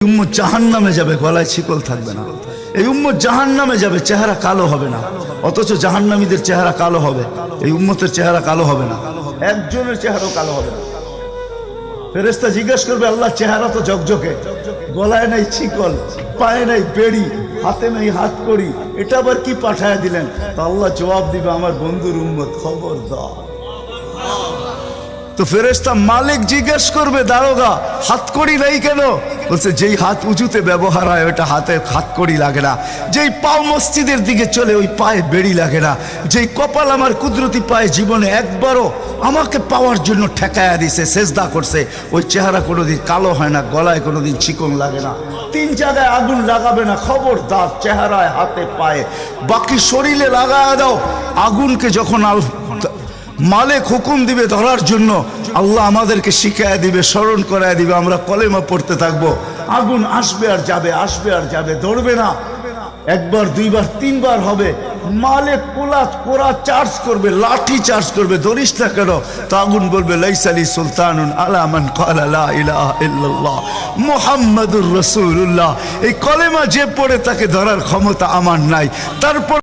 উম্মত জাহান্নামে যাবে, গলায় শিকল থাকবে না। এই উম্মত জাহান্নামে যাবে, চেহারা কালো হবে না। অথচ জাহান্নামীদের চেহারা কালো হবে, এই উম্মতের চেহারা কালো হবে না। একজনের চেহারাও কালো হবে না। ফেরেশতা জিজ্ঞেস করবে, আল্লাহ চেহারা তো ঝকঝকে, গলায় নাই শিকল, পায়ে নাই বেড়ি, হাতে নাই হাত করি, এটা আবার কি পাঠায় দিলেন? তো আল্লাহ জবাব দিবে, আমার বন্ধুর উম্মত, খবরদার। তো ফেরেশতা মালিক জিজ্ঞেস করবে, দারোগা হাতকড়ি নাই কেন? বলছে, যেই হাত উঁচুতে ব্যবহার হয় ওটা হাতে হাতকড়ি লাগে না। যেই পাও মসজিদের দিকে চলে ওই পায়ে বেড়ি লাগে না। যেই কপাল আমার কুদরতি পায়ে জীবনে একবারও আমাকে পাওয়ার জন্য ঠেকায়া দিছে, সেজদা করছে, ওই চেহারা কোনোদিন কালো হয় না, গলায় কোনোদিন চিকন লাগে না। 3 জায়গায় আগুন লাগাবে না, খবরদার। চেহারায়, হাতে, পায়ে, বাকি শরীরে লাগায়া দাও। আগুনকে যখন মালিক হুকুম দিবে ধরার জন্য, আল্লাহ আমাদেরকে শিখায় দিবে, স্মরণ করায় দিবে, আমরা কলেমা পড়তে থাকবো। আগুন আসবে আর যাবে, আসবে আর যাবে, ধরবে না। একবার, দুইবার, 3বার হবে। মালিক কোরা চার্জ করবে, লাঠি চার্জ করবে, ধরিস না কেন? তো আগুন বলবে, লাইসালি সুলতানুন আলা মান ক্বালা লা ইলাহা ইল্লাল্লাহ মুহাম্মাদুর রাসূলুল্লাহ। এই কলেমা যে পড়ে তাকে ধরার ক্ষমতা আমার নাই। তারপর